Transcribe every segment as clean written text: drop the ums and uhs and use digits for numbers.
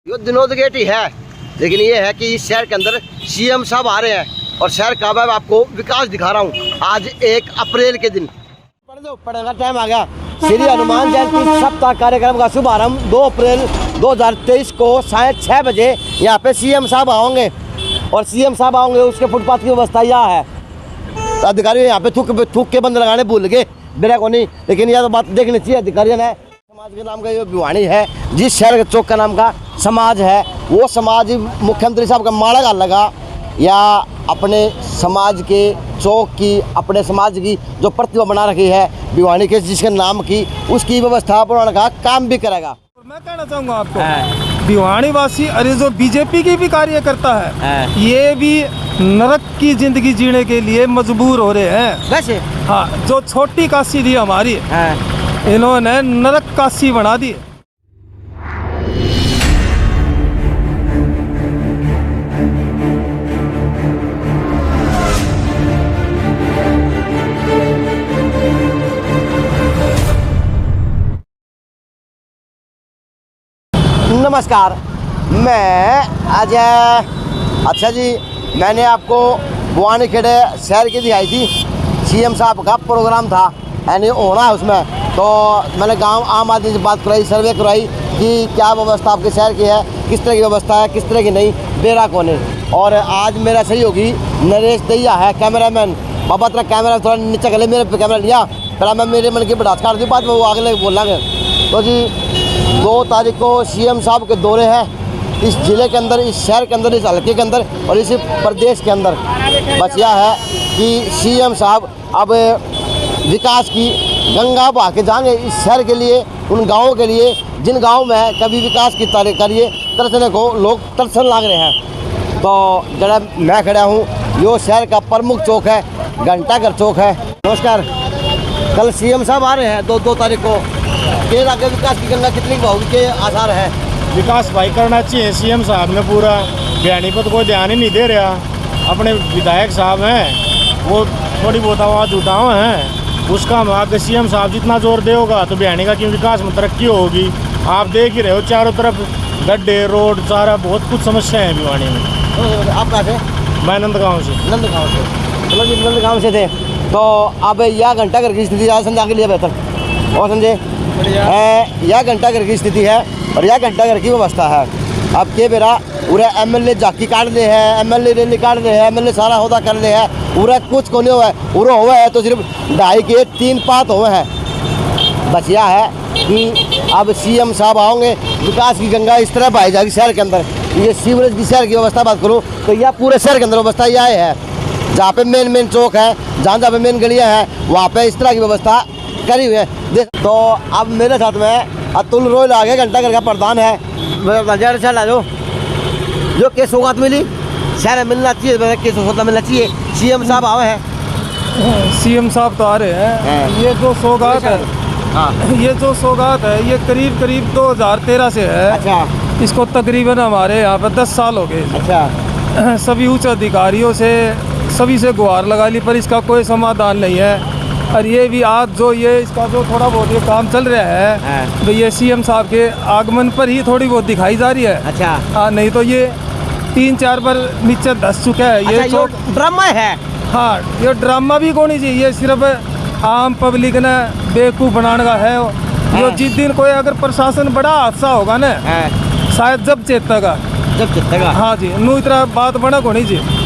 ये दिनोद गेट ही है, लेकिन ये है कि इस शहर के अंदर सीएम साहब आ रहे हैं और शहर का मैं आपको विकास दिखा रहा हूँ। आज 1 अप्रैल के दिन पढ़ने का टाइम आ गया। श्री हनुमान जयंती सप्ताह कार्यक्रम का शुभारंभ 2 अप्रैल 2023 को साढ़े 6 बजे यहाँ पे सीएम साहब आओगे और सीएम साहब आओगे उसके फुटपाथ की व्यवस्था यह है। तो अधिकारी यहाँ पे थूक के बंद लगाने भूल गए मेरा को नहीं, लेकिन यह तो बात देखनी चाहिए अधिकारियों ने। समाज के नाम का ये भिवानी है, जिस शहर के चौक का नाम का समाज है, वो समाज मुख्यमंत्री साहब का माड़ा का लगा या अपने समाज के चौक की, अपने समाज की जो प्रतिभा बना रखी है भिवानी के जिसके नाम की, उसकी व्यवस्था बनाने का काम भी करेगा। मैं कहना चाहूँगा आपको भिवानी वासी अरे जो बीजेपी की भी कार्य करता है ये भी नरक की जिंदगी जीने के लिए मजबूर हो रहे हैं वैसे। हाँ, जो छोटी काशी थी हमारी इन्होंने नरक काशी बना दी। नमस्कार, मैं अजय। अच्छा जी, मैंने आपको भिवानी खेड़े शहर की दिखाई थी, सीएम साहब का प्रोग्राम था यानी होना है उसमें, तो मैंने गांव आम आदमी से बात कराई, सर्वे कराई कि क्या व्यवस्था आपके शहर की है, किस तरह की व्यवस्था है, किस तरह की नहीं, बेरा कौन है। और आज मेरा सहयोगी नरेश दैया है कैमरामैन। बाबा तेरा कैमरा थोड़ा नीचे गले, मेरे पे कैमरा लिया पहला, मैं मेरे मन की बढ़ास कर दी बात में, वो अगले बोलेंगे। तो जी 2 तारीख को सीएम साहब के दौरे हैं इस ज़िले के अंदर, इस शहर के अंदर, इस हल्के के अंदर और इस प्रदेश के अंदर। बस यह है कि सीएम साहब अब विकास की गंगा बहा के जाएंगे इस शहर के लिए, उन गाँवों के लिए जिन गाँव में कभी विकास की करिए तरसने को लोग तरसन लग रहे हैं। तो जरा मैं खड़ा हूँ, यो शहर का प्रमुख चौक है, घंटाघर चौक है। नमस्कार, कल सीएम साहब आ रहे हैं 2 तारीख को, के आगे विकास की गंगा कितनी बहोगी के आसार है? विकास भाई करना चाहिए सीएम साहब ने पूरा, भिवानी पर तो कोई ध्यान ही नहीं दे रहा। अपने विधायक साहब हैं वो थोड़ी बहुत आवाज़ उठाओ हैं, उसका हम आगे सीएम साहब जितना जोर दे होगा तो भिवानी का क्यों विकास में तरक्की होगी। आप देख ही रहे हो चारों तरफ गड्ढे, रोड, सारा बहुत कुछ समस्या है भिवानी में। तो आप कहाँ से? मैं नंदगांव से। नंदगांव से। चलो जी, नंदगांव से थे। तो अब यह घंटाघर की स्थिति आज संध्या के लिए बेहतर और संजय यह घंटाघर की स्थिति है और यह घंटाघर की व्यवस्था है। अब के बेरा पूरे एमएलए झाकी काट दे है, एमएलए रैली काट दे है, एमएलए सारा होदा कर ले है, पूरा कुछ को नहीं हुआ है, पूरा हुआ है तो सिर्फ 2.5 के 3 पात हुए हैं। बस यह है कि अब सीएम साहब आओगे, विकास की गंगा इस तरह बहाई जाएगी शहर के अंदर। ये सीवरेज की शहर की व्यवस्था बात करूँ तो यह पूरे शहर के अंदर व्यवस्था यह है, जहाँ पे मेन चौक है, जहाँ पे मेन गलियाँ हैं, वहाँ पे इस तरह की व्यवस्था करी हुई है। तो अब मेरे साथ में अतुल रोयल आ गया, घंटाघर का प्रधान है। जो के सौगात मिली शहर में मिलना चाहिए, के सौगात मिलना चाहिए। सीएम साहब आए हैं, सीएम साहब तो आ रहे हैं। ये जो सौगात है, ये जो सौगात है ये करीब 2013 से है। अच्छा। इसको तकरीबन हमारे यहाँ पर 10 साल हो गए। अच्छा। सभी उच्च अधिकारियों से सभी से गुहार लगा ली पर इसका कोई समाधान नहीं है। और ये भी आज जो ये इसका जो थोड़ा बहुत ये काम चल रहा है तो ये सीएम साहब के आगमन पर ही थोड़ी बहुत दिखाई जा रही है। अच्छा। हाँ, नहीं तो ये 3-4 बार नीचे धस चुका है। अच्छा, ये ड्रामा है। हाँ, ये ड्रामा भी कोनी चाहिए, ये सिर्फ आम पब्लिक ने बेवकूफ़ बनाने का है। जो जिस दिन कोई अगर प्रशासन बड़ा हादसा होगा ना, शायद जब चेतेगा। हाँ जी, नू इतना बात बना होनी चाहिए।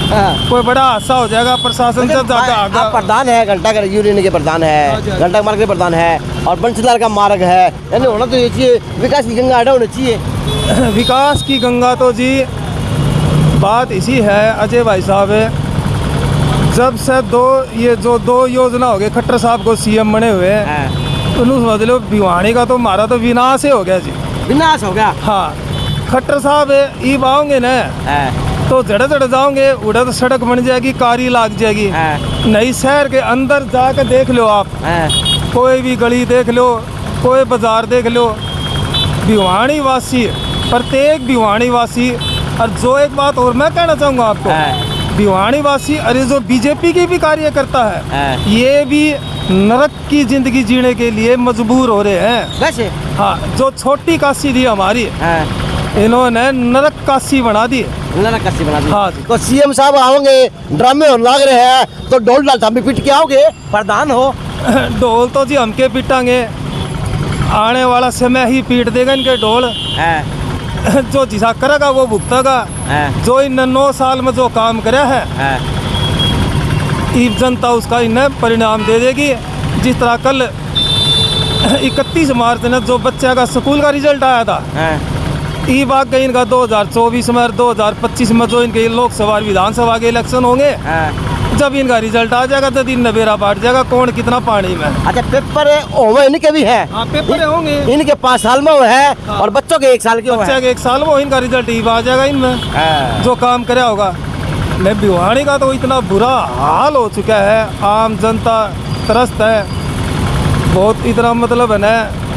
कोई बड़ा हादसा हो जाएगा, प्रशासन जब जाकर प्रधान है, घंटाघर यूनियन के प्रधान है, घंटा मार्ग के प्रधान है और बंशीलाल का मार्ग है, यानी होना तो ये चाहिए, विकास की गंगा होनी चाहिए। विकास की गंगा तो जी बात इसी है अजय भाई साहब, जब से ये जो 2 योजना हो गए खट्टर साहब को सीएम बने हुए तो समझ लो भिवानी का तो हमारा तो विनाश ही हो गया जी। विनाश हो गया। हाँ, खट्टर साहब ईब आओगे न तो जड़े जाओगे, उड़द सड़क बन जाएगी, कारी लाग जाएगी। नई शहर के अंदर जाकर देख लो आप, कोई भी गली देख लो, कोई बाजार देख लो, भिवानी वासी, प्रत्येक भिवानी वासी। और जो एक बात और मैं कहना चाहूँगा आपको, भिवानी वासी अरे जो बीजेपी की भी कार्य करता है ये भी नरक की जिंदगी जीने के लिए मजबूर हो रहे हैं वैसे। हाँ, जो छोटी काशी थी हमारी इन्होंने नरक काशी बना दी। कस्सी बना दी। हाँ जी। तो सीएम साहब आओगे, ड्रामे होने लग रहे हैं, तो ढोल डाल भी पीट के आओगे, प्रधान हो। ढोल तो जी हमके पीटांगे, आने वाला समय ही पीट देगा इनके ढोल। जो जिसा करेगा वो भुगतेगा। जो इन 9 साल में जो काम करा है, ईब जनता उसका इन्हें परिणाम दे देगी। जिस तरह कल 31 मार्च ने जो बच्चे का स्कूल का रिजल्ट आया था, ई बात गई इनका 2024 में और 2025 में जो इनके लोकसभा और विधानसभा के इलेक्शन होंगे, जब इनका रिजल्ट आ जाएगा तो दिन नबेरा बांट जाएगा कौन कितना पानी में। अच्छा, पेपर होवे इनके भी है? हाँ, पेपर होंगे। इनके 5 साल में वो है। हाँ। और बच्चों के 1 साल के बच्चे के 1 साल में इनका रिजल्ट ई आ जाएगा इनमें जो काम करे होगा। मैं भिवानी का तो इतना बुरा हाल हो चुका है, आम जनता त्रस्त है बहुत। इतना मतलब है ना,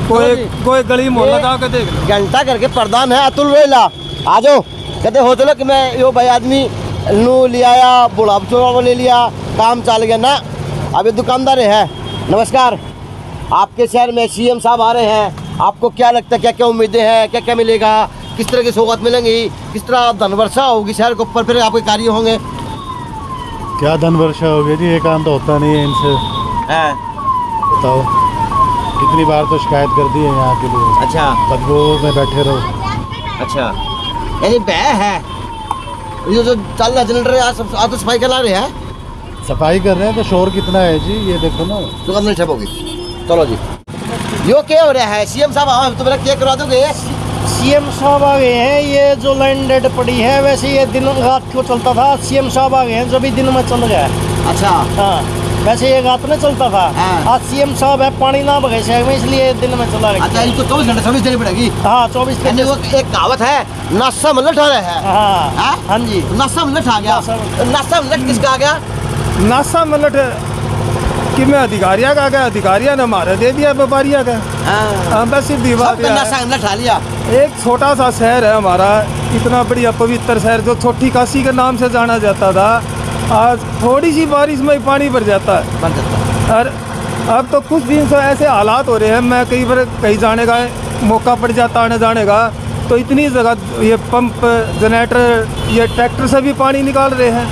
कोई गली मोहल्ला जाकर देख लो। घंटा करके प्रधान है अतुल रोहिला, आ जाओ। कहते हो चलो कि मैं यो भाई आदमी नू ले आया, बुढ़ाप चोरा को ले लिया, काम चल गया ना। अभी दुकानदार है। नमस्कार, आपके शहर में सीएम साहब आ रहे हैं, आपको क्या लगता है, क्या क्या उम्मीदें हैं, क्या क्या मिलेगा, किस तरह की सौगात मिलेंगी, किस तरह धन वर्षा होगी शहर के ऊपर, फिर आपके कार्य होंगे? क्या धन वर्षा होगी जी, ये काम तो होता नहीं है इनसे। बताओ, कितनी बार तो शिकायत कर दी है यहाँ के लिए। अच्छा, बदबू में बैठे रहो। अच्छा, यानी बह है ये जो चल रहा जनरेटर, आज तो सफाई करा रहे हैं। सफाई कर रहे हैं तो शोर कितना है जी, ये देखो ना। दुकान नहीं ठप होगी। चलो जी, यो क्या हो रहा है? सीएम साहब आओ, तो मेरा क्या करवा दोगे? सीएम साहब आ गए हैं। ये जो लाइन डेड पड़ी है, वैसे ये दिन रात को चलता था। सीएम साहब आ गए हैं, जो भी दिन में चल गया है। अच्छा, हाँ, वैसे ये रात में चलता था। हाँ। आज सीएम साहब है, पानी ना बगे शहर में, इसलिए दिन में चला गया। अच्छा, इनको 24 घंटे सर्विस देनी पड़ेगी। हाँ, 24 यानी घंटे। वो एक कहावत है, नशा में लट आ रहा है। हाँ हाँ? हाँ जी। नशा में लट आ गया। नशा में लट किसका आ गया? नासा मलट कि मैं अधिकारिया का गया, अधिकारिया ने मारे दे दिया व्यापारिया का। हाँ, बस सीधी बात है। नशा में लट आ लिया। एक छोटा सा शहर है हमारा, इतना बढ़िया पवित्र शहर जो छोटी काशी के नाम से जाना जाता था, आज थोड़ी सी बारिश में ही पानी भर जाता है। बंद करता। और अब तो कुछ दिन से ऐसे हालात हो रहे हैं, मैं कई बार कहीं जाने का मौका पड़ जाता आने जाने का, तो इतनी जगह ये पंप जनरेटर ये ट्रैक्टर से भी पानी निकाल रहे हैं।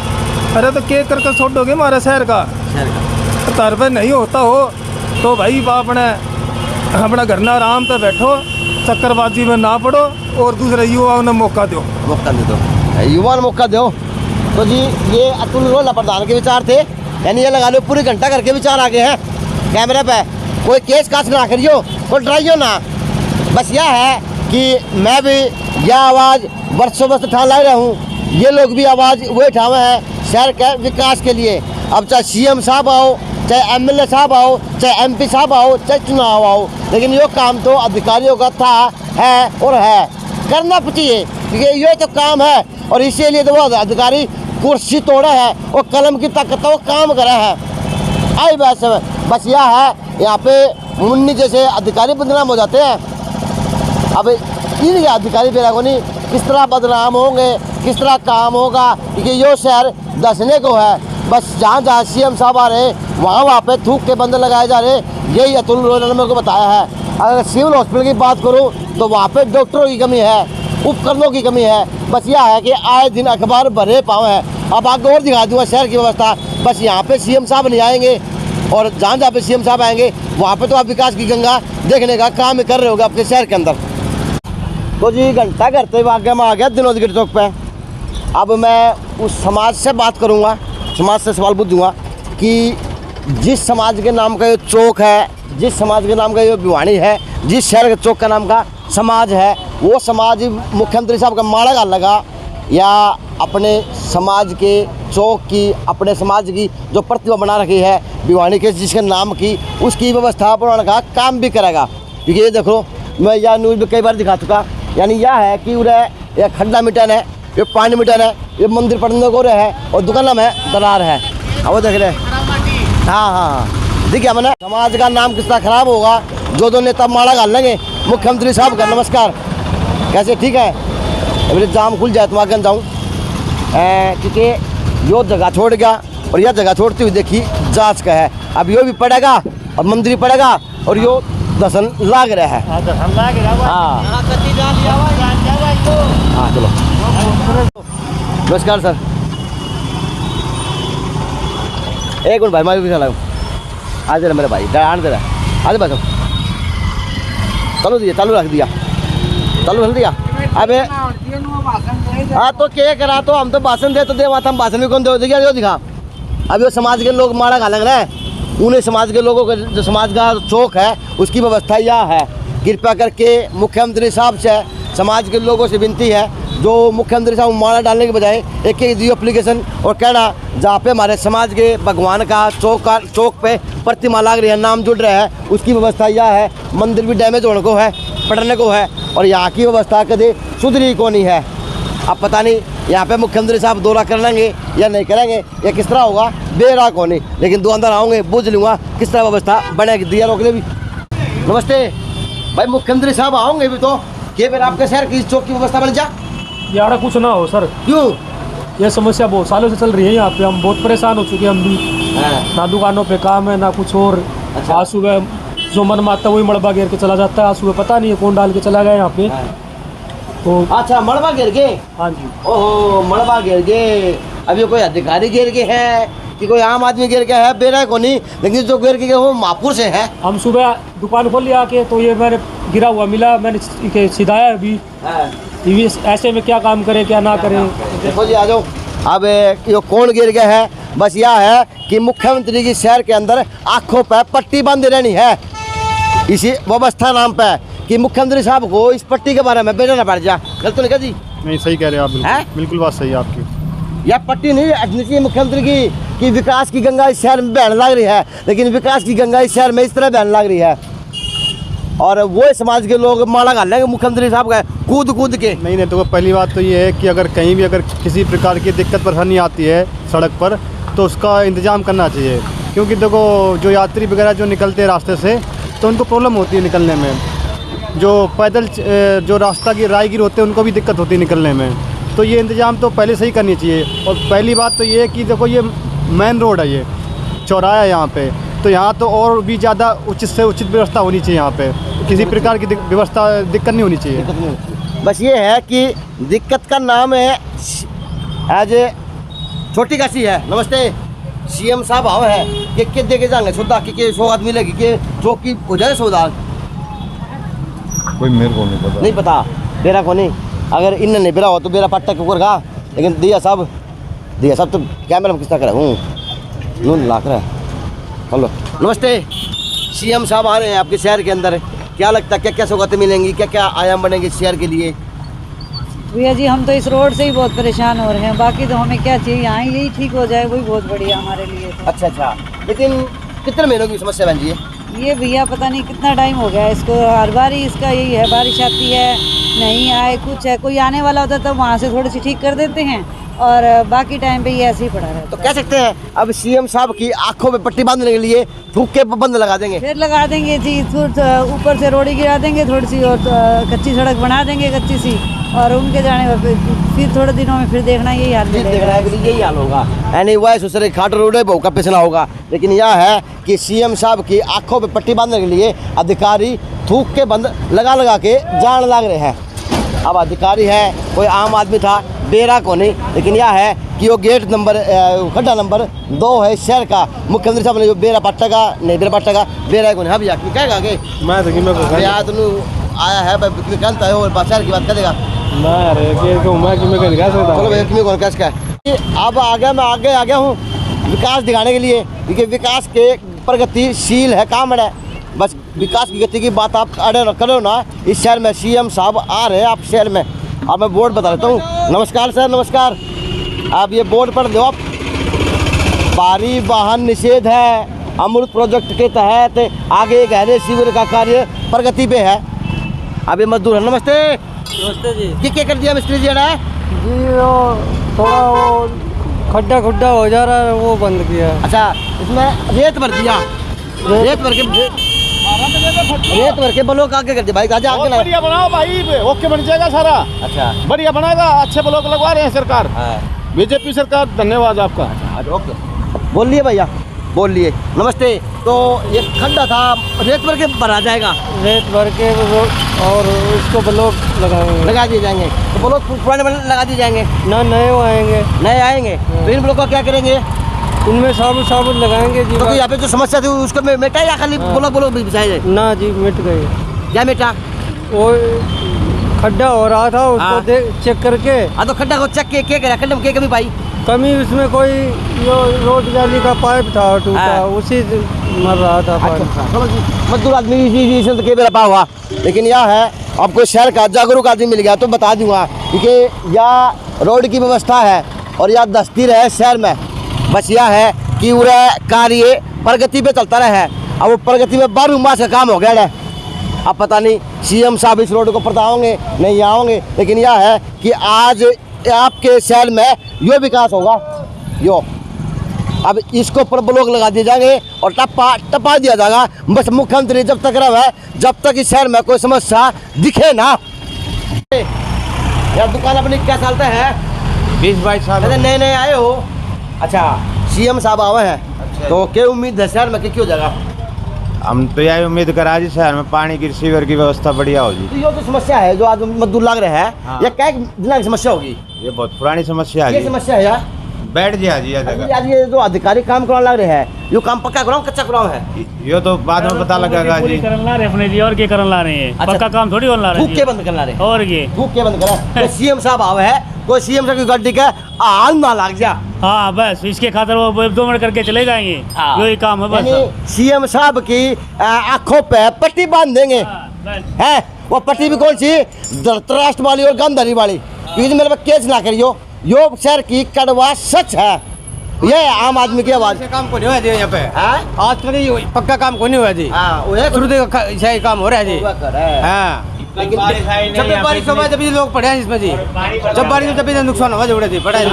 अरे तो क्या करके छोड़ोगे हमारे शहर का? तर पे नहीं होता हो तो भाई अपना घर ना आराम से बैठो, चक्करबाजी में ना पड़ो और दूसरे युवाओं ने मौका दो। मौका दे दो, युवा ने मौका दो। तो जी, ये अतुल रोहिला प्रधान के विचार थे। यानी ये लगा लो पूरी घंटा करके विचार आ गए हैं कैमरे पे। कोई केस कास ना करियो, कोई डराइयो ना। बस यह है कि मैं भी यह आवाज़ वर्षों वर्ष उठा ला रहा हूँ, ये लोग भी आवाज़ वो उठावे हैं शहर के विकास के लिए। अब चाहे सीएम साहब आओ, चाहे एमएलए साहब आओ, चाहे एमपी साहब आओ, चाहे चुनाव आओ, लेकिन ये काम तो अधिकारियों का था, है और है, करना चाहिए, क्योंकि ये तो काम है। और इसीलिए तो वो अधिकारी कुर्सी तोड़ा है और कलम की ताकत वो काम करा है। आई बस यह है, यहाँ पे मुन्नी जैसे अधिकारी बदनाम हो जाते हैं। अब इन अधिकारी बेरा नहीं किस तरह बदनाम होंगे, किस तरह काम होगा, क्योंकि ये शहर दसने को है। बस जहाँ जहाँ सीएम साहब आ रहे वहाँ पे थूक के बंदे लगाए जा रहे, यही अतुल रोहिला ने मेरे को बताया है। अगर सिविल हॉस्पिटल की बात करूँ तो वहाँ पे डॉक्टरों की कमी है, उपकरणों की कमी है। बस यह है कि आए दिन अखबार भरे पाँव हैं। अब आगे और दिखा दूँगा शहर की व्यवस्था। बस यहाँ पे सीएम साहब नहीं आएंगे, और जहाँ जहाँ पे सीएम साहब आएंगे वहाँ पे तो आप विकास की गंगा देखने का काम कर रहे होगे आपके शहर के अंदर। तो जी, घंटा करते वाक़े में आ गया दिनोदगिरी चौक पे। अब मैं उस समाज से बात करूँगा, समाज से सवाल पूछूँगा कि जिस समाज के नाम का ये चौक है, जिस समाज के नाम का ये भिवानी है, जिस शहर के चौक का नाम का समाज है, वो समाज मुख्यमंत्री साहब का माड़ा गाल लगा, या अपने समाज के चौक की, अपने समाज की जो प्रतिभा बना रखी है भिवानी के जिसके नाम की, उसकी व्यवस्था बनाने का काम भी करेगा। क्योंकि ये देखो, मैं यह न्यूज़ में कई बार दिखा चुका। यानी यह है कि उन्हें यह खड्डा मिटन है, ये पानी मिटन है, ये मंदिर पढ़ने को है, और दुकान में दरार है। वो देख रहे हैं। हाँ हाँ हाँ, देखिए मैंने समाज का नाम किस तरह खराब होगा, जो नेता माड़ा गाल लेंगे मुख्यमंत्री साहब का। नमस्कार, कैसे? ठीक है। अभी जाम खुल जाए तो आगे जाऊँ, क्योंकि जो जगह छोड़ गया और यह जगह छोड़ती हुई देखी जांच का है। अब यो भी पड़ेगा और मंदिर पड़ेगा और यो दर्शन लाग रहा है। हाँ, हाँ, हाँ चलो। नमस्कार सर। एक मिनट भाई, मैं भी चला आज दे रहा मेरे भाई, आने दे रहा आज बस चालू दिया, चालू रख दिया, चालू रख दिया। अबे हाँ तो क्या करा, तो हम तो भाषण दे तो दे, वहाँ हम भाषण भी कौन दे दिखा, जो दिखा। अब वो समाज के लोग मारा खा लग रहे हैं, उन्हें समाज के लोगों का जो समाज का चौक है उसकी व्यवस्था यह है। कृपया करके मुख्यमंत्री साहब से, समाज के लोगों से विनती है, जो मुख्यमंत्री साहब माला डालने के बजाय एक एक दियो एप्लीकेशन और कहना जहाँ पे हमारे समाज के भगवान का चौक पे प्रतिमा लाग रही है, नाम जुड़ रहा है, उसकी व्यवस्था यह है। मंदिर भी डैमेज होने को है, पड़ने को है, और यहाँ की व्यवस्था कभी सुधरी को नहीं है। अब पता नहीं यहाँ पे मुख्यमंत्री साहब दौरा कर लेंगे या नहीं करेंगे, या किस तरह होगा, बेरा को नहीं, लेकिन दो अंदर आऊँगे बुझ लूँगा किस तरह व्यवस्था बनेगी। दिया रोकने भी। नमस्ते भाई, मुख्यमंत्री साहब आओगे भी तो कि फिर आपके शहर की चौक की व्यवस्था बन जा। यार कुछ ना हो सर, क्यों? ये समस्या बहुत सालों से चल रही है यहाँ पे, हम बहुत परेशान हो चुके हैं। हम भी ना दुकानों पे काम है ना कुछ और। अच्छा। आज सुबह जो मन मारता है वही मलबा घेर के चला जाता है। आज सुबह पता नहीं है कौन डाल के चला गया यहाँ पे। तो अच्छा, मलबा गिर गए? हाँ जी। ओहो, मलबा गिर गए। अब ये कोई अधिकारी गिर के है कि कोई आम आदमी गिर के है, बेरा को नहीं, लेकिन जो गिर के वो महापुर से है। हम सुबह दुकान खोल लिया आके, तो ये मैंने गिरा हुआ मिला, मैंने सिधाया अभी। ये ऐसे में क्या काम करे क्या ना करे। देखो जी, आ जाओ। अब ये कौन गिर गया है, बस यह है कि मुख्यमंत्री की शहर के अंदर आंखों पर पट्टी बंद रहनी है, इसी व्यवस्था नाम पे, कि मुख्यमंत्री साहब को इस पट्टी के बारे में बेचना पड़ जा। गलत तो नहीं कहा जी? नहीं, सही कह रहे हैं आप, बिल्कुल बिल्कुल बात सही है आपकी। यह पट्टी नहीं हटनी चाहिए मुख्यमंत्री की, कि विकास की गंगा इस शहर में बहने लग रही है, लेकिन विकास की गंगा इस शहर में इस तरह बहने लग रही है, और वो समाज के लोग माला घाल लेंगे मुख्यमंत्री साहब का कूद कूद के। नहीं, तो पहली बात तो ये है कि अगर कहीं भी अगर किसी प्रकार की दिक्कत परेशानी आती है सड़क पर, तो उसका इंतजाम करना चाहिए। क्योंकि देखो, जो यात्री वगैरह जो निकलते हैं रास्ते से, तो उनको प्रॉब्लम होती है निकलने में। जो पैदल जो रास्ता की राहगीर होते हैं उनको भी दिक्कत होती है निकलने में। तो ये इंतजाम तो पहले से ही करनी चाहिए। और पहली बात तो ये है कि देखो, ये मेन रोड है, ये चौराहा है यहाँ पे, तो यहाँ तो और भी ज़्यादा उचित से उचित व्यवस्था होनी चाहिए। यहाँ पे किसी प्रकार की व्यवस्था दिक्कत नहीं होनी चाहिए। बस ये है कि दिक्कत का नाम है एज ए छोटी काशी है। नमस्ते, सीएम साहब आओ है कि देखे जाएंगे सौदा कि सौगात मिलेगी कि चौक की हो जाए सौदा? कोई मेरे को नहीं पता। नहीं पता, बेरा को नहीं। अगर इन्हें नहीं बेरा हो तो बेरा पट्टा कुकर का, लेकिन दिया साहब तो कैमरा में किस तरह करा नून लाख रहा है। हेलो, नमस्ते, सीएम साहब आ रहे हैं आपके शहर के अंदर, क्या लगता है क्या क्या सौगातें मिलेंगी, क्या क्या आयाम बनेंगे शहर के लिए? भैया जी, हम तो इस रोड से ही बहुत परेशान हो रहे हैं, बाकी तो हमें क्या चाहिए, यहाँ यही ठीक हो जाए वही बहुत बढ़िया हमारे लिए तो। अच्छा, लेकिन कितने महीनों की समस्या बन जी है ये? भैया पता नहीं कितना टाइम हो गया इसको, हर बार ही इसका यही है, बारिश आती है नहीं आए, कुछ है, कोई आने वाला होता है तो वहाँ से थोड़ी सी ठीक कर देते हैं, और बाकी टाइम पे ये ऐसे ही पड़ा रहता तो कह सकते हैं अब सीएम साहब की आंखों में पट्टी बांधने के लिए थूक के बंद लगा देंगे। फिर लगा देंगे जी, ऊपर से रोड़ी गिरा देंगे थोड़ी सी, और कच्ची सड़क बना देंगे कच्ची सी, और उनके जाने फिर थोड़े दिनों में फिर देखना यही हाल मिलेगा। यही हाल होगा, यानी वह सुसरे खाट रोड बहु का पिछला होगा। लेकिन यह है कि सीएम साहब की आंखों पे पट्टी बांधने के लिए अधिकारी थूक के बंद लगा के जान लग रहे हैं। अब अधिकारी है, कोई आम आदमी था, बेरा को नहीं, लेकिन यह है कि वो गेट नंबर खड्डा नंबर 2 है शहर का। मुख्यमंत्री साहब ने जो बेरा पट्टा का नहीं, बेरा पट्टा का बेरा को नहीं। हाँ भैया, कहेगा कि मैं तो यार तुम आया है भाई, कहता है और शहर की बात करेगा। चलो भैया, क्यों कौन कैसे का अब मैं आगे आ गया हूँ विकास दिखाने के लिए, क्योंकि विकास के प्रगतिशील है काम है। बस विकास की गति की बात आप अड़े करो ना, इस शहर में सीएम साहब आ रहे हैं आप शहर में। अब मैं बोर्ड बता देता हूँ। नमस्कार सर, नमस्कार। आप ये बोर्ड पर दो आप, भारी वाहन निषेध है, अमृत प्रोजेक्ट के तहत आगे गहरे शिविर का कार्य प्रगति पे है। अब ये मजदूर है। नमस्ते। नमस्ते जी। क्या कर दिया मिस्त्री जी ने? जी वो थोड़ा वो खड्डा हो जा रहा है, वो बंद किया। अच्छा, इसमें रेत भर दिया, रेत भर के ब्लॉक आगे कर दिया भाई। आगे आगे बढ़िया बनाओ भाई, ओके बन जाएगा सारा। अच्छा, बढ़िया बनाएगा, अच्छे ब्लॉक लगवा रहे हैं सरकार, बीजेपी सरकार, धन्यवाद आपका। ओके, बोलिए भैया, बोलिए। नमस्ते। तो ये खड्डा था, रेत भर के भरा जाएगा, रेत भर के और उसको ब्लॉक लगा दिए जाएंगे। तो ब्लॉक पुराने लगा दिए जाएंगे, ना नए वो आएंगे, नए आएंगे। तो इन ब्लॉक का क्या करेंगे? उनमें साबुन लगाएंगे जी। तो यहाँ पे जो समस्या थी उसको मिटा या खाली ब्लॉक बिछाए जाए? ना जी, मिट गए। क्या मिटा? वो खड्डा हो रहा था, उसको चेक करके। हाँ, तो खड्डा को चेक क्या करा? खड्डे में क्या कमी पाई? कमी उसमें कोई रोड जाली का पाइप था टूटा, उसी से मर रहा था पानी। चलो जी, मजदूर आदमी इसी तो के बेरा हुआ। लेकिन यह है, आपको शहर का जागरूक आदमी मिल गया तो बता दूंगा, क्योंकि यह रोड की व्यवस्था है और यह दस्ती रहे शहर में। बस यह है कि पूरा कार्य प्रगति पे चलता रहे। अब वो प्रगति में 12 मास का काम हो गया है। अब पता नहीं सीएम साहब इस रोड को पर आओगे नहीं आओगे, लेकिन यह है कि आज आपके शहर में यो विकास होगा। यो अब इसको पर ब्लॉक लगा दिए जाएंगे और टपा दिया जाएगा। बस मुख्यमंत्री जब तक रहे, जब तक इस शहर में कोई समस्या दिखे ना। यार दुकान अपनी क्या चलता है? 20-22 साल। अरे नए आए हो? अच्छा, सीएम साहब आए हैं। तो क्या उम्मीद है शहर में कि क्यों जगह? हम तो यही उम्मीद करा जी शहर में पानी की सीवर की व्यवस्था बढ़िया हो जी। तो ये जो समस्या है जो आज मजदूर लग रहे हैं, हाँ। ये क्या दिन की समस्या होगी? ये बहुत पुरानी समस्या है ये जी। समस्या है यार। बैठ जी आज आज ये जो अधिकारी काम कराने लग रहे हैं, यो काम पक्का कराओ कच्चा कराओ है? ये तो बाद में पता लगेगा जी। ला रहे अपने जी, और क्या करन ला रहे हैं? अच्छा। पक्का काम थोड़ी होने ला रहे भूख हैं के जी। बंद करना रहे, और ये भूख के बंद करा। तो सीएम साहब आवे है, कोई सीएम साहब की गड्डी का हाल ना लग जा। हाँ, बस इसके खातिर वो 2 मिनट करके चले जाएंगे। हाँ। यही काम है बस। यानी सीएम साहब की आंखों पे पट्टी बांध देंगे। हाँ, बस। है वो पट्टी भी कौन सी? धृतराष्ट्र वाली और गंधारी वाली। क्योंकि मेरे पे केस ना करियो, यो शहर की कड़वा सच है। ये आम आदमी की आवाज। काम को नहीं हुआ जी यहाँ पे। हाँ? आज कभी पक्का काम को नहीं हुआ जी। हाँ, वो है शुरू से काम हो रहा है जी। हुआ कर है। हाँ, लेकिन जब भी बारिश हुआ जब भी लोग पड़े हैं इसमें जी। जब बारिश हो जब भी नुकसान हुआ जरूर जी, पड़ा है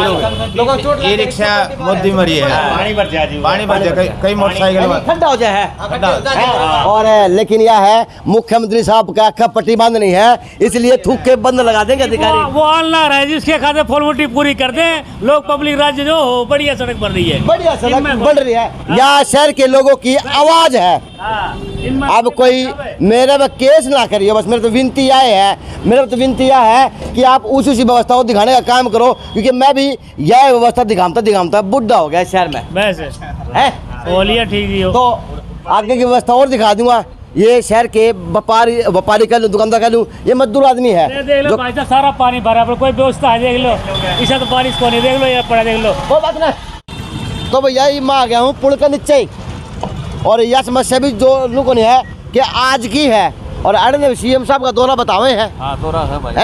लोगों को। ई रिक्शा मोदी मरी है, पानी भर जाए, कई मोटरसाइकिल यानी खड्डा हो जाए है। और लेकिन यह है मुख्यमंत्री साहब का आँख पट्टी बांधनी है, इसलिए थूक के बंद लगा देंगे अधिकारी। वो आलना रहा है जिसके खाते फॉर्मेलिटी पूरी कर दें, लोग पब्लिक राज्य जो हो बढ़िया सड़क बन रही है। बढ़िया सड़क बन रही है, यहाँ शहर के लोगों की आवाज है। अब कोई मेरे में केस ना करिए, बस मेरे तो विनती आए है, मेरे तो विनती यह है कि आप उसी व्यवस्था को दिखाने का काम करो, क्योंकि मैं भी यह व्यवस्था दिखाता बुढ़ा हो गया शहर में बस है। बोलिए ठीक ही हो। तो आगे की व्यवस्था और दिखा दूंगा। ये शहर के व्यापारी कह लूँ, दुकानदार कह लूँ, ये मजदूर आदमी है। देख लो भाई साहब, सारा पानी भरा पर कोई व्यवस्था है, देख लो इसे तो बारिश को नहीं, देख लो ये पड़ा, देख लो वो बात ना। तो भैया मैं आ गया हूँ पुल के नीचे, और यह समस्या भी जो लोगों ने है कि आज की है, और अरे सीएम साहब का दौरा बतावे हैं। हाँ, दौरा है भाई।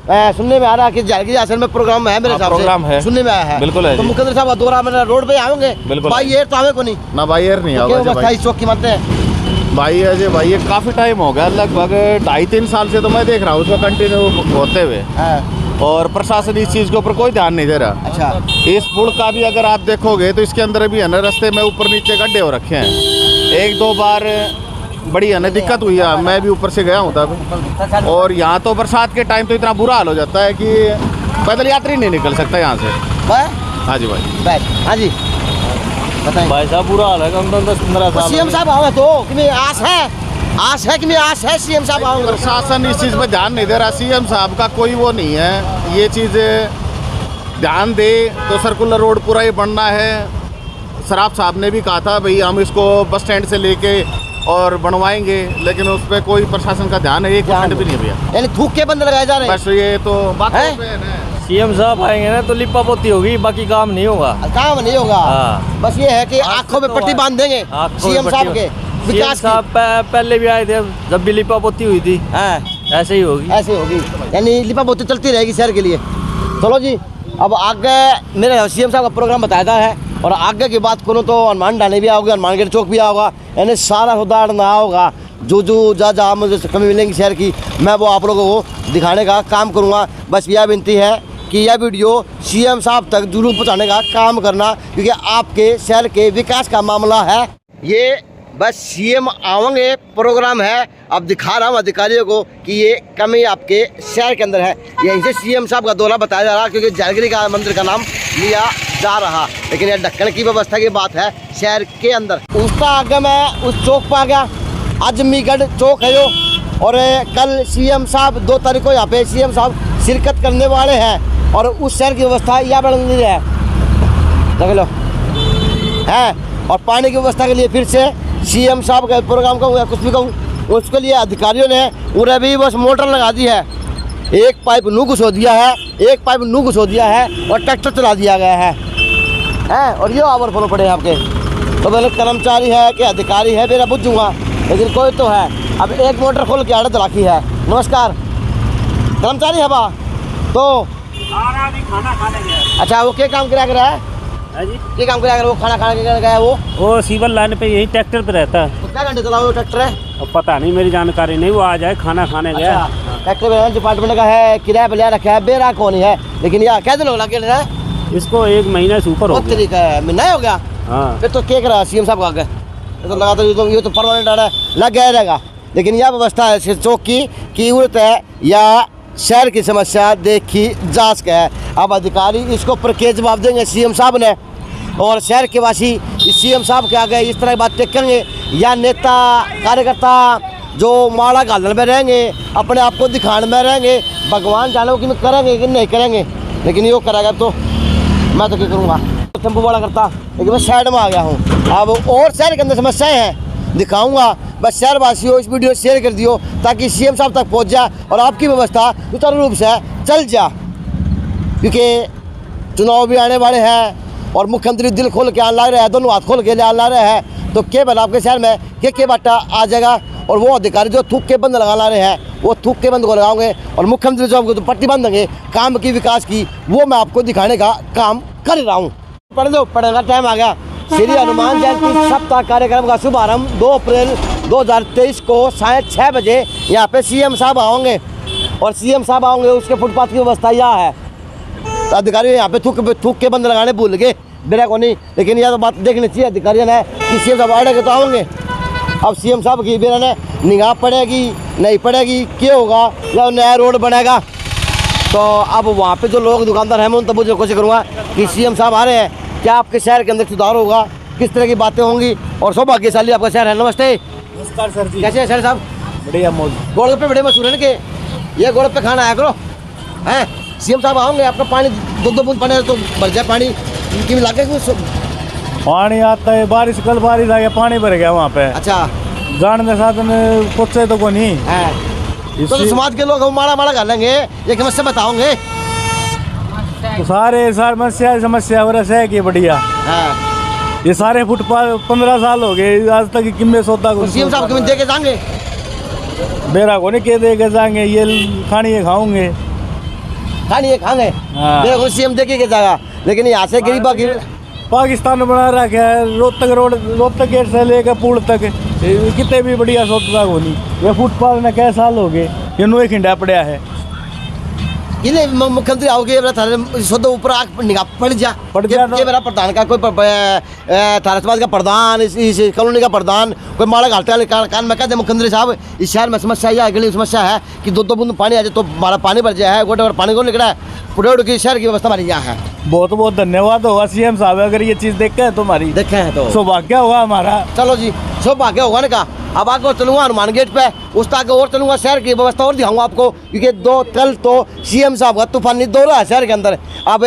है सुनने में आ रहा कि जाएगी असल में प्रोग्राम है मेरे हिसाब से। प्रोग्राम है, सुनने में आया है। बिल्कुल है तो जी। मुख्यमंत्री साहब का दौरा मेरा रोड पे आएंगे। बिल्कुल भाई एयर तो आवे को नहीं ना भाई एयर नहीं क्यों आवा भाई चौक की मानते हैं भाई। अजय भाई ये काफ़ी टाइम हो गया, लगभग 2.5-3 साल से तो मैं देख रहा हूँ उसको कंटिन्यू होते हुए, और प्रशासन इस चीज़ के ऊपर कोई ध्यान नहीं दे रहा। अच्छा, इस पुल का भी अगर आप देखोगे तो इसके अंदर भी है ना, रास्ते में ऊपर नीचे गड्ढे हो रखे हैं। 1-2 बार बड़ी है ना दिक्कत हुई है, मैं भी ऊपर से गया हूँ तब। और यहाँ तो बरसात के टाइम तो इतना बुरा हाल हो जाता है कि पैदल यात्री नहीं निकल सकता यहाँ से। हाँ जी भाई। हाँ जी बताइए भाई साहब, बुरा हाल है, कम से कम 10-15 साल। सीएम साहब आवे तो कि मैं आस है कि मैं आस है सीएम साहब आऊंगा। प्रशासन इस चीज़ पर ध्यान नहीं दे रहा, सीएम साहब का कोई वो नहीं है। ये चीज़ ध्यान दे तो सर्कुलर रोड पूरा ही बनना है। सराफ साहब ने भी कहा था भाई हम इसको बस स्टैंड से लेके और बनवाएंगे, लेकिन उस पर कोई प्रशासन का ध्यान है, 1% भी नहीं भैया। यानी थूक के बंद लगाए जा रहे हैं। बस ये तो बात है? सीएम साहब आएंगे ना तो लिपा पोती होगी, बाकी काम नहीं होगा। काम नहीं होगा। हाँ। बस ये है कि आंखों में पट्टी बांध देंगे सीएम साहब के विकास साहब पहले भी आए थे जब भी लिपा पोती हुई थी, ऐसे ही होगी। ऐसे होगी, यानी लिपा पोती चलती रहेगी शहर के लिए। चलो जी, अब आगे मेरे सीएम साहब का प्रोग्राम बताया है, और आगे की बात करूँ तो हनुमान ढाणी भी आओगे, हनुमानगढ़ चौक भी आओगा, यानी सारा सुधार ना होगा। जो जहाँ मुझे कमी मिलेंगी शहर की, मैं वो आप लोगों को दिखाने का काम करूँगा। बस यह विनती है कि यह वीडियो सीएम साहब तक जरूर पहुँचाने का काम करना, क्योंकि आपके शहर के विकास का मामला है ये। बस सीएम आवेंगे प्रोग्राम है, अब दिखा रहा हूँ अधिकारियों को कि ये कमी आपके शहर के अंदर है। यहीं से सीएम साहब का दौरा बताया जा रहा, क्योंकि जलगिरी का मंदिर का नाम लिया जा रहा, लेकिन यह ढक्कन की व्यवस्था की बात है शहर के अंदर। उसका आगे मैं उस चौक पर आ गया, आजमीगढ़ चौक है जो, और कल सीएम साहब 2 तारीख को यहाँ पे सीएम साहब शिरकत करने वाले हैं और उस शहर की व्यवस्था यहाँ बन रही है, देख लो है। और पानी की व्यवस्था के लिए फिर से सीएम साहब का प्रोग्राम कहूँ या कुछ भी कहूँ, उसके लिए अधिकारियों ने पूरे भी बस मोटर लगा दी है, एक पाइप नू घुसो दिया है, एक पाइप नू घुसो दिया है और ट्रैक्टर चला दिया गया है। और ये ओवरफ्लो पड़े हैं आपके। तो मतलब कर्मचारी है कि अधिकारी है मेरा बुझूँगा, लेकिन कोई तो है। अब एक मोटर खोल के आड़त रखी है। नमस्कार, कर्मचारी है बा तो खाना खाने गया। अच्छा, वो क्या काम करा है जी? क्या काम करा वो खाना खाने के गया है वो सिविल लाइन पे यही ट्रैक्टर पे रहता है। तो क्या घंटे चला वो ट्रैक्टर है? अब पता नहीं, मेरी जानकारी नहीं। वो आ जाए खाना खाने गया। ट्रैक्टर में डिपार्टमेंट का है, किराया पे ले रखा है, बेरा कौन है, लेकिन यार कैसे लोग लगे रहा है? इसको 1 महीने से ऊपर हो गया। तरीका है, महीना हो गया। हाँ, फिर तो क्या करा सीएम साहब का आगे तो लगा, तो ये तो परमानेंट आ रहा है, लग गया रहेगा। लेकिन यह व्यवस्था है चौक की जरूरत है या शहर की समस्या देखी जांच का है। अब अधिकारी इसको पर के जवाब देंगे सीएम साहब ने, और शहर के वासी सीएम साहब के आगे इस तरह की बात टेकेंगे, या नेता कार्यकर्ता जो माड़ा गालन में रहेंगे, अपने आप को दिखाने में रहेंगे, भगवान जाने कि करेंगे कि नहीं करेंगे। लेकिन ये करेगा तो मैं तो क्या करूँगा, टेम्पो वाला करता, लेकिन मैं साइड में आ गया हूँ। अब और शहर के अंदर समस्याएं हैं, दिखाऊंगा। बस शहरवासियों इस वीडियो शेयर कर दियो ताकि सीएम साहब तक पहुँच जाए और आपकी व्यवस्था सुचारू रूप से चल जा, क्योंकि चुनाव भी आने वाले हैं और मुख्यमंत्री दिल खोल के ला रहे हैं, दोनों हाथ खोल के ला रहे हैं। तो केवल आपके शहर में के बाटा आ जाएगा, और वो अधिकारी जो थूक के बंद लगा ला रहे हैं वो थूक के बंद को लगाओगे, और मुख्यमंत्री जो आपको तो पट्टी बंद देंगे काम की विकास की, वो मैं आपको दिखाने का काम कर रहा हूँ। पढ़ दो, पढ़ने का टाइम आ गया। श्री हनुमान जयंती सप्ताह कार्यक्रम का शुभारंभ 2 अप्रैल 2023 को 6:30 बजे यहाँ पे सीएम साहब आओगे, और सीएम साहब आओगे उसके फुटपाथ की व्यवस्था यहाँ है। तो अधिकारी यहाँ पे थूक के बंद लगाने भूल गए, मेरा को नहीं। लेकिन यह तो बात देखनी चाहिए अधिकारियों ने कि सीएम साहब आएंगे तो आओगे। अब सीएम साहब की मेरा ने निगाह पड़ेगी नहीं पड़ेगी, क्या होगा, या नया रोड बनेगा। तो अब वहाँ पे जो लोग दुकानदार हैं मैं उन तक मुझे कोशिश करूँगा कि सीएम साहब आ रहे हैं, क्या आपके शहर के अंदर सुधार होगा, किस तरह की बातें होंगी, और सौभाग्यशाली आपका शहर है। नमस्ते, नमस्कार सर जी। कैसे है शहर साहब? बढ़िया मौज। गोलगप्पे बड़े मशहूर है ना कि ये गोलगप्पे खाना आया करो हैं। सीएम साहब आओगे, आपका पानी 2 बूंद पानी तो भर जाए, पानी इनकी भी लागे पानी आता है, बारिश कल बारिश आ गया, पानी भर गया वहाँ पे। अच्छा, जानने साधन पूछे तो को नहीं है। तो समाज के लोग माड़ा माड़ा कर लेंगे, ये समस्या बताओगे तो सारे समस्या हो रहा है कि बढ़िया है। ये सारे फुटपाथ 15 साल हो गए आज तक किम्मे सोता को सीएम साहब को दे के जाएंगे, बेरा को नहीं के दे के जाएंगे, ये खानी खाऊंगे खाएंगे। देखो सीएम दे के जाएगा, लेकिन यहाँ से गरीबा पाकिस्तान बना रखा है, रोहतक गेट से लेकर पुल तक कितने भी बढ़िया सोचता को नहीं। ये फुटपाथ में कैसे साल हो गए, ये नोए खिंडा पड़ा है। इन्हें मुख्यमंत्री आओगे ऊपर आग निगाह पड़ जा मेरा प्रधान का कोई थाना समाज का प्रधान, इस कॉलोनी का प्रधान कोई माड़ा घाटे कान में कहते मुख्यमंत्री साहब इस शहर में समस्या यह अगली समस्या है कि 2 बूंद पानी आ जाए तो हमारा पानी भर जाए है, गोटे और पानी को निकला है, पुरोड़ की शहर की व्यवस्था हमारी यहाँ है। बहुत बहुत धन्यवाद होगा सीएम साहब, अगर ये चीज़ देखे है तो हमारी देखे हैं तो सौभाग्य होगा हमारा। चलो जी, सौभाग्य होगा ना। अब आगे और चलूँगा हनुमान गेट पे, उस तक और चलूँगा, शहर की व्यवस्था और दिखाऊंगा आपको, क्योंकि कल तो सीएम साहब का तूफानी दौरा है शहर के अंदर। अब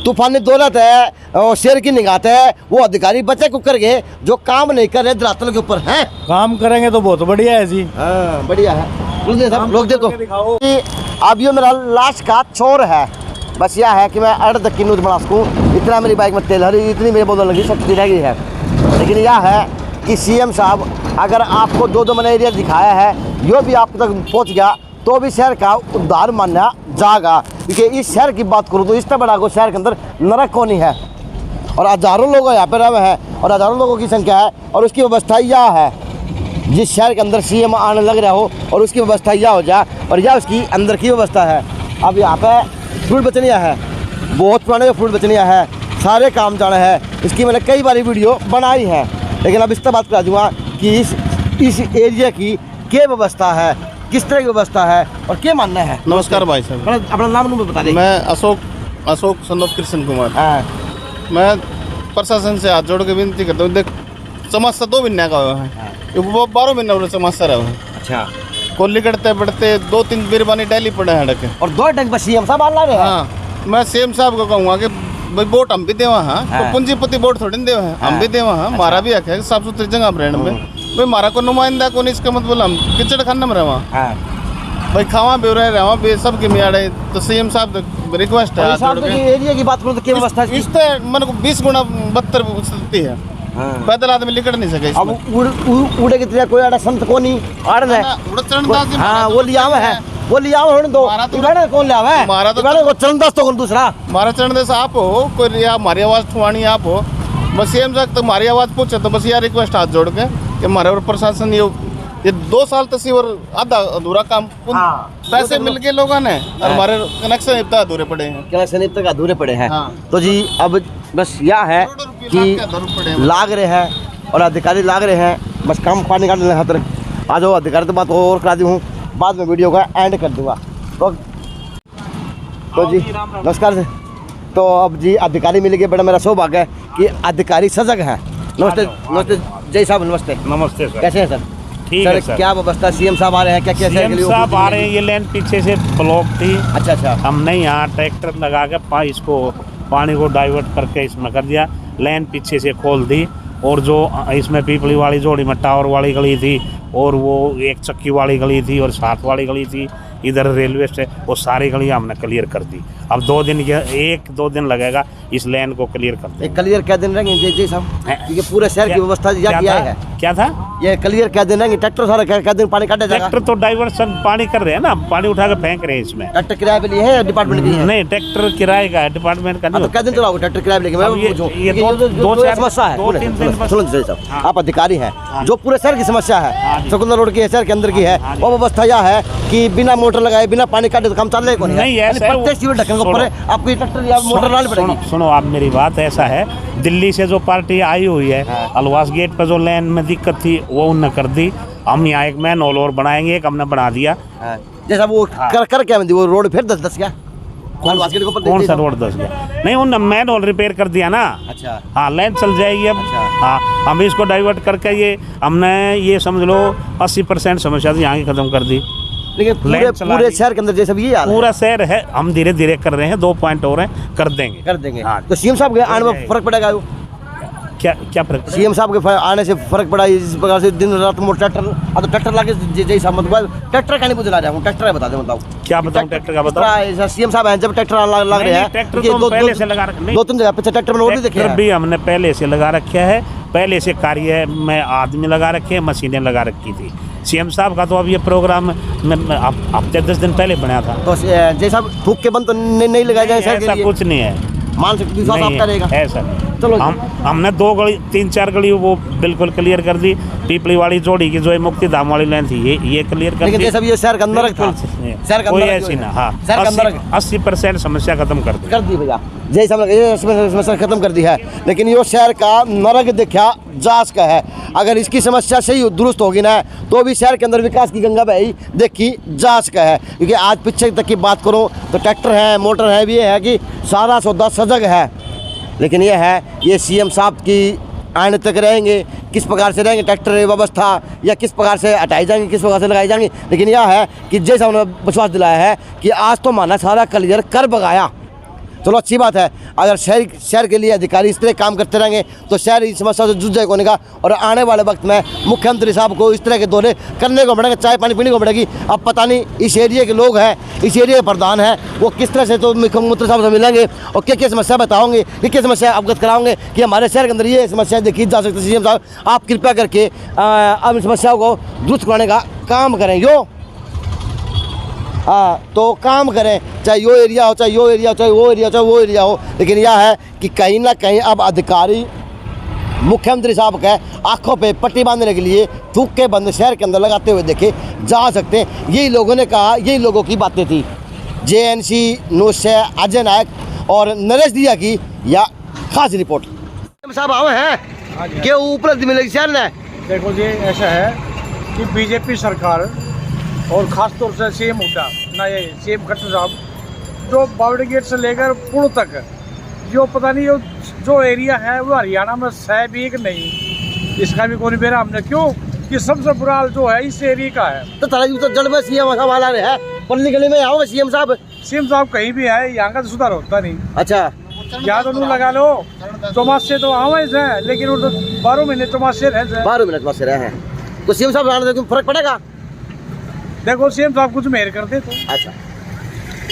तूफानी दौलत है और शेर की निगाहत है, वो अधिकारी बच्चे को करके जो काम नहीं कर रहे धरातल के ऊपर हैं, काम करेंगे तो बहुत बढ़िया है जी। हाँ बढ़िया है। लोग देखो अब ये मेरा लास्ट का छोर है, बस यह है कि मैं अर्ध तक की नूत बना सकूँ, इतना मेरी बाइक में तेल हरी, इतनी मेरी बोतल लगी शक्ति रह गई है। लेकिन यह है कि सीएम साहब अगर आपको 2 मैंने एरिया दिखाया है, यो भी आप तक पहुँच गया तो भी शहर का उद्धार माना जाएगा। क्योंकि इस शहर की बात करूँ तो इस तरह बड़ा को शहर के अंदर नरक कोनी है, और हज़ारों लोग यहाँ पर रहे हैं, और हज़ारों लोगों की संख्या है, और उसकी व्यवस्था यह है जिस शहर के अंदर सीएम आने लग रहा हो और उसकी व्यवस्था यह हो जाए, और यह उसकी अंदर की व्यवस्था है। अब यहाँ पे फ्रूट बेचनिया है, बहुत पुराने फ्रूट बेचनिया है, सारे काम जाना है, इसकी मैंने कई बार वीडियो बनाई है। लेकिन अब इस तरह बात करा दूँगा कि इस एरिया की क्या व्यवस्था है, किस तरह की व्यवस्था है और क्या मानना है। नमस्कार भाई साहब, अपना नाम नंबर बता दें। मैं अशोक सन ऑफ कृष्ण कुमार। मैं प्रशासन से हाथ जोड़ के विनती करता हूँ, देख समस्या 2 महीने का हुआ है, 12 महीने समस्या रहा है। अच्छा, कोल्ली कटते बढ़ते 2-3 बिरबानी डेली पड़े हैं डके। और 2 टंग पर सीएम साहब ला रहे हैं। हाँ, मैं सीएम साहब को कहूँगा कि भाई वोट हम भी दे वहाँ, तो पूंजीपति वोट थोड़ी दे वहाँ, हम भी दे वहाँ। हमारा भी हक है साफ सुथरी जगह रहने में। भाई हमारा को नुमाइंदा कौन, इसका मतलब हम किचड़ खाने में रहे वहाँ भाई, खावा भी रहे वहाँ भी सबके मियाड़े। तो सीएम साहब रिक्वेस्ट है एरिया की बात करूँ तो क्या व्यवस्था है? इस मन को 20 गुना बदतर स्थिति है। पैदल आदमी लिकड़ नहीं सके। अब उड़े की तरह कोई आड़ा संत को नहीं आड़ रहे। हाँ वो लिया हुआ है, वो लिया हुआ होने दो। इबाड़ा कौन लिया हुआ है? हमारा तो इबाड़ा को चरणदास तो कौन दूसरा? हमारा चरणदास आप हो, कोई या हमारी आवाज़ ठुआनी आप हो। बस सीएम साहब तो हमारी आवाज़ पूछे तो बस यार रिक्वेस्ट हाथ जोड़ के कि हमारे और प्रशासन ये 2 साल तक और आधा अधूरा काम पैसे मिल के लोगों ने, और हमारे कनेक्शन इतना अधूरे पड़े हैं। कनेक्शन इतने का अधूरे पड़े हैं। तो जी अब बस यह है कि लाग रहे हैं और अधिकारी लाग रहे हैं, बस काम पानी काटने खातर। आ जाओ अधिकारी तो बात और करा दी हूँ, बाद में वीडियो का एंड कर दूंगा। तो जी नमस्कार। तो अब जी अधिकारी मिल गए, बड़ा मेरा सौभाग्य है कि अधिकारी सजग है। नमस्ते नमस्ते जय साहब, नमस्ते। नमस्ते सर, कैसे हैं सर? ठीक है सर। क्या व्यवस्था? सीएम साहब आ रहे हैं क्या? क्या सीएम साहब आ रहे हैं, ये लाइन पीछे से ब्लॉक थी। अच्छा। हमने यहाँ ट्रैक्टर लगा के इसको पानी को डाइवर्ट करके इसमें कर दिया, लाइन पीछे से खोल दी। और जो इसमें पीपली वाली जोड़ी में टावर वाली गली थी, और वो 1 चक्की वाली गली थी, और 7 वाली गली थी इधर रेलवे से, वो सारी गलियाँ हमने क्लियर कर दी। अब 2 दिन, 1-2 दिन लगेगा इस लाइन को क्लियर करते। क्लियर क्या दिन रहेंगे जय साहब? क्योंकि पूरे शहर की व्यवस्था किया है। क्या था ये क्लियर क्या दिन रहेंगे? ट्रैक्टर सारा क्या दिन पानी काटे जाएगा? ट्रैक्टर तो डाइवर्सन पानी कर रहे हैं ना, पानी उठा के फेंक रहे हैं इसमें। ट्रैक्टर किराए पे लिए है डिपार्टमेंट की है? नहीं, ट्रैक्टर किराए का है, डिपार्टमेंट का नहीं। तो क्या दिन चलाओगे ट्रैक्टर किराए पे लेके? मैं ये 2-4 समस्या है। 2-3 दिन। सुनो जय साहब, आप अधिकारी हैं, जो पूरे शहर की समस्या है, चकुंदर रोड की शहर के अंदर की है, वो व्यवस्था यह है कि बिना मोटर लगाए बिना पानी काटे तो काम चल रहे को नहीं है। प्रत्येक सीवर ढक्कन के ऊपर आपको ट्रैक्टर या मोटर डालनी पड़ेगी। सुनो आप मेरी बात, ऐसा है दिल्ली से जो पार्टी आई हुई है, अलवास गेट पर जो लाइन में दिक्कत थी वो उन्होंने कर दी। हम यहाँ एक मैन होल और बनाएंगे, एक हमने बना दिया। जैसा वो कर क्या वो रोड फिर 10 क्या? कौन सा रोड 10 गया? नहीं, उन मैन होल रिपेयर कर दिया ना। अच्छा। हाँ, लाइन चल जाएगी अब। हाँ, हम इसको डाइवर्ट करके ये हमने ये समझ लो 80% समस्या तो यहाँ की खत्म कर दी। लेकिन पूरे शहर के अंदर जैसा भी ये पूरा शहर है, हम धीरे धीरे कर रहे हैं, 2 पॉइंट और हैं, कर देंगे। हाँ। तो सीएम साहब के आने में फर्क पड़ेगा? क्या फर्क? सीएम साहब के आने से फर्क पड़ा? इस प्रकार से दिन रात ट्रैक्टर लाके जय साहब मतलब ट्रैक्टर का नहीं बुझला रहा हूँ, ट्रैक्टर है बता दे बताओ क्या बताऊँ? ट्रैक्टर का बताओ। सीएम साहब हैं जब ट्रैक्टर लग रहे हैं, ट्रैक्टर तो पहले से लगा रखे। 2-3 जगह पीछे ट्रैक्टर में देखे भी हमने पहले से लगा रखे है, पहले से कार्य में आदमी लगा रखे हैं, मशीनें लगा रखी थी। सीएम साहब का तो अब ये प्रोग्राम हफ्ते 10 दिन पहले बना था। तो जय साहब थूक के बंद तो नहीं लगाया जाए? ऐसा कुछ नहीं है, मानसिक विश्वास आपका रहेगा ऐसा। चलो हमने 2 गली 3-4 गली वो बिल्कुल क्लियर कर दी। पीपली वाली जोड़ी की जो मुक्ति धाम वाली लाइन थी ये क्लियर कर दी। लेकिन ये शहर के अंदर कोई ऐसी ना। हाँ, 80% समस्या खत्म कर दी भैया। जय साहब समस्या खत्म कर दी है, लेकिन ये शहर का नरक देखा जांच का है। अगर इसकी समस्या सही दुरुस्त होगी ना तो भी शहर के अंदर विकास की गंगा बही देखी जांच का है। क्योंकि आज पीछे तक की बात करो तो ट्रैक्टर है, मोटर है, भी है कि सारा सौदा सजग है। लेकिन ये है ये सीएम साहब की आने तक रहेंगे, किस प्रकार से रहेंगे ट्रैक्टर व्यवस्था, या किस प्रकार से हटाई जाएंगी, किस प्रकार से लगाई जाएंगी। लेकिन यह है कि जैसा उन्होंने विश्वास दिलाया है कि आज तो माना सारा क्लियर कर बगाया। चलो अच्छी बात है। अगर शहर के लिए अधिकारी इस तरह काम करते रहेंगे तो शहर इस समस्या से जूझ जाएगा नहीं का। और आने वाले वक्त में मुख्यमंत्री साहब को इस तरह के दौरे करने को पड़ेगा, चाय पानी पीने को पड़ेगी। अब पता नहीं इस एरिया के लोग हैं, इस एरिया के प्रधान हैं, वो किस तरह से तो मुख्यमंत्री साहब से मिलेंगे और क्या क्या समस्या बताओगे, क्या समस्या अवगत कराओगे कि हमारे शहर के अंदर ये समस्या देखी जा सकती है। सीएम साहब आप कृपया करके अब इन समस्याओं को दुरुस्त कराने का काम करें। तो काम करें, चाहे यो एरिया हो, चाहे यो एरिया हो, चाहे वो एरिया हो, चाहे वो एरिया हो। लेकिन यह है कि कहीं ना कहीं अब अधिकारी मुख्यमंत्री साहब के आंखों पे पट्टी बांधने के लिए थूक के बंद शहर के अंदर लगाते हुए देखे जा सकते हैं। यही लोगों ने कहा, यही लोगों की बातें थी। JNC न्यूज़ से अजय नायक और नरेश दिया की या खास रिपोर्ट। साहब आए हैं कि उपलब्धि मिलेगी शहर ने? देखो जी, ऐसा है कि बीजेपी सरकार और ख़ास तौर से सीएम हुड्डा ना, ये सीएम खट्टर साहब जो बावड़ी गेट से लेकर पुल तक जो पता नहीं जो एरिया है वो हरियाणा में है भी कि नहीं, इसका भी कोई बेरा हमने क्यों कि सबसे बुरा हाल जो है इस एरिया का है। तो तारा जी तो जड़ में सीएम का वाला है, पल्ली गली में आओगे सीएम साहब। सीएम साहब कहीं भी है, यहाँ का तो सुधार होता नहीं। अच्छा, या तो नू लगा लो, चौमासे तो आवाज है, लेकिन वो तो 12 महीने चौमासे रहे। 12 मिनट बस रहे हैं, तो सीएम साहब आने से फर्क पड़ेगा? देखो सीएम साहब कुछ मेहर करते तो। अच्छा,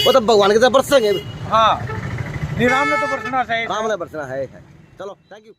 वो तो भगवान की तरफ बरसेंगे। हाँ, निराम ने तो बरसना चाहिए। राम ने बरसना है। चलो, थैंक यू।